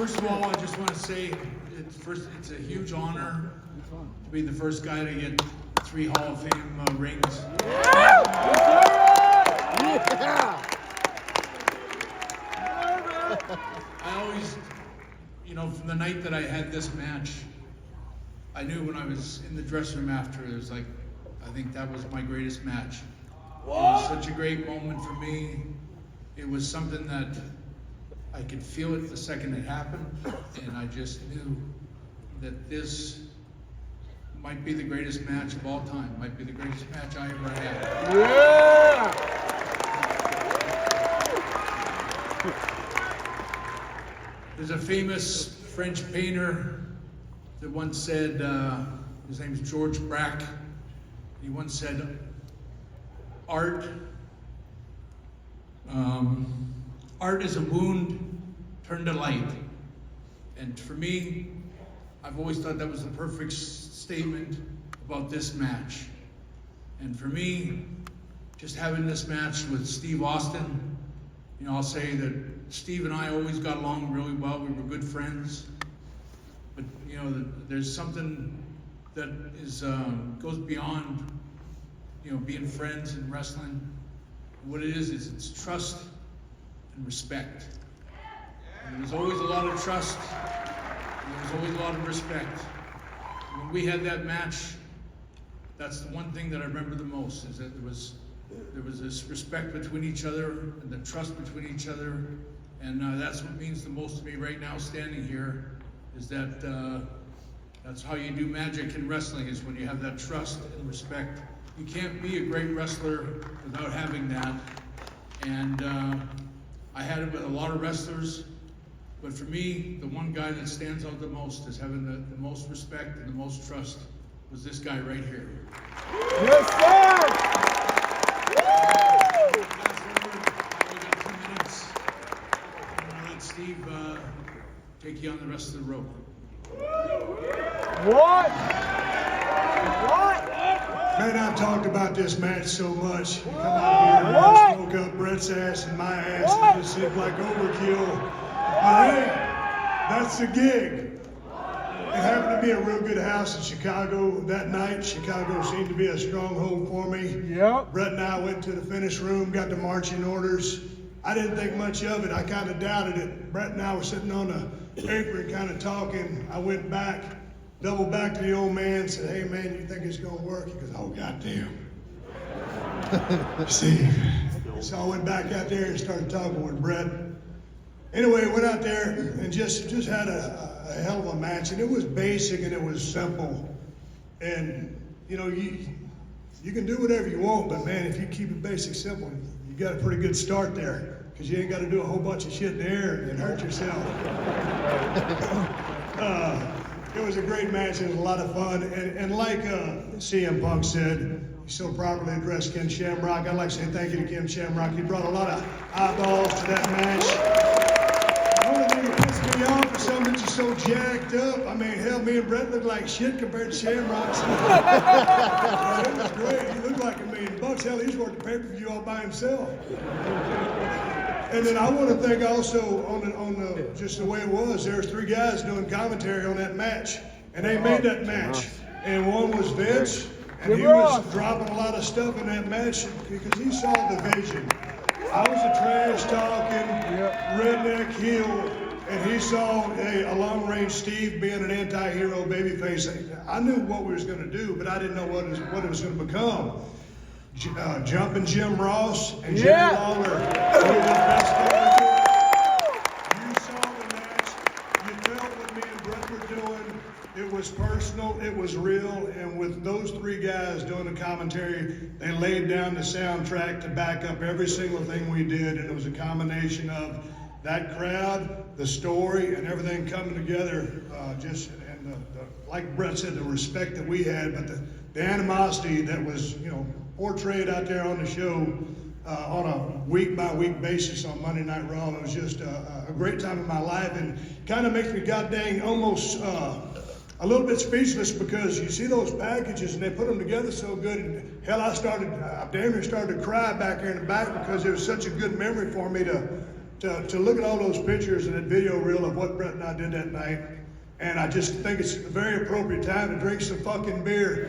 First of all, I just want to say it's a huge honor to be the first guy to get 3 Hall of Fame rings. I always, from the night that I had this match, I knew when I was in the dressing room after, it was like, I think that was my greatest match. It was such a great moment for me. It was something that I could feel it the second it happened, and I just knew that this might be the greatest match of all time, might be the greatest match I ever had. Yeah! There's a famous French painter that once said, his name is George Braque, he once said, art is a wound turned to light. And for me, I've always thought that was the perfect statement about this match. And for me, just having this match with Steve Austin, I'll say that Steve and I always got along really well. We were good friends. But there's something that is goes beyond being friends in wrestling. What it is it's trust and respect. And there's always a lot of trust, and there's always a lot of respect. When we had that match, that's the one thing that I remember the most, is that there was this respect between each other and the trust between each other. And that's what means the most to me right now standing here, is that that's how you do magic in wrestling, is when you have that trust and respect. You can't be a great wrestler without having that. And I had it with a lot of wrestlers, but for me, the one guy that stands out the most as having the most respect and the most trust was this guy right here. Yes, sir! Steve, take you on the rest of the road. What? Man, I've talked about this match so much. Come out here and I smoke up Bret's ass and my ass. And it seems like overkill. But hey, that's the gig. It happened to be a real good house in Chicago that night. Chicago seemed to be a stronghold for me. Yep. Bret and I went to the finish room, got the marching orders. I didn't think much of it. I kind of doubted it. Bret and I were sitting on the apron kind of talking. I went back, doubled back to the old man, said, hey man, you think it's gonna work? He goes, oh goddamn. Steve. So I went back out there and started talking with Bret. Anyway, went out there and just had a hell of a match. And it was basic and it was simple. And you can do whatever you want, but man, if you keep it basic simple, you got a pretty good start there. Because you ain't got to do a whole bunch of shit in the air and hurt yourself. It was a great match. It was a lot of fun. And like CM Punk said, he so properly addressed Ken Shamrock. I'd like to say thank you to Ken Shamrock. He brought a lot of eyeballs to that match. The only thing that pissed me off is something that you're so jacked up. I mean, hell, me and Bret looked like shit compared to Shamrock. It was great. He looked like $1 million. Hell, he's worked the pay-per-view all by himself. And then I want to thank also on just the way it was. There was 3 guys doing commentary on that match, and they made that match. And one was Vince, and he was dropping a lot of stuff in that match because he saw the vision. I was a trash-talking, redneck heel, and he saw a long-range Steve being an anti-hero babyface. I knew what we was going to do, but I didn't know what it was going to become. Jumping Jim Ross and Jerry Lawler. Two of the best ever. You saw the match. You felt what me and Bret were doing. It was personal. It was real. And with those 3 guys doing the commentary, they laid down the soundtrack to back up every single thing we did. And it was a combination of that crowd, the story, and everything coming together. Like Bret said, the respect that we had, but the animosity that was, portrayed out there on the show on a week-by-week basis on Monday Night Raw. It was just a great time in my life, and kind of makes me goddamn almost a little bit speechless, because you see those packages and they put them together so good. And hell, I damn near started to cry back there in the back, because it was such a good memory for me to to look at all those pictures and that video reel of what Bret and I did that night, and I just think it's a very appropriate time to drink some fucking beer.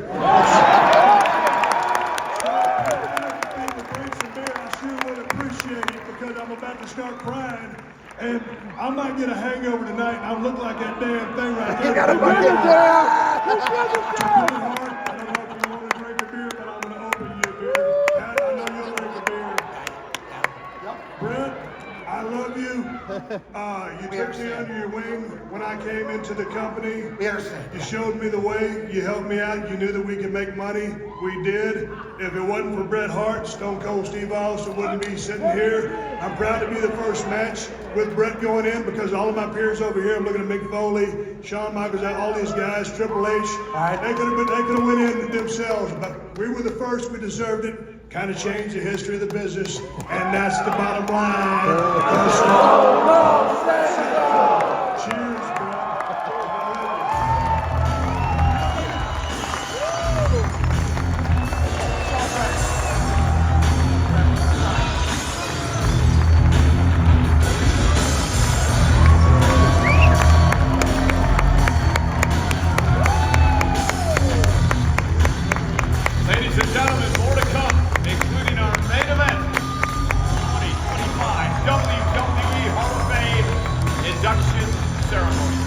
Drink some beer, I sure would appreciate it because I'm about to start crying, and I might get a hangover tonight, and I look like that damn thing right there. You gotta bring it down! You got it down! I don't know if you want to drink a beer, but I'm going to open you a beer. Pat, I know you'll drink a beer. Bret, I love you. You took me under your wing when I came into the company. We understand. You showed me the way. You helped me out. You knew that we could make money. We did. If it wasn't for Bret Hart, Stone Cold Steve Austin wouldn't be sitting here. I'm proud to be the first match with Bret going in because all of my peers over here, I'm looking at Mick Foley, Shawn Michaels, all these guys, Triple H, they could have went in themselves, but we were the first. We deserved it. Kind of changed the history of the business, and that's the bottom line. Cheers, Bret. Ladies and gentlemen, more to come, including our main event, 2025 WWE Hall of Fame induction ceremony.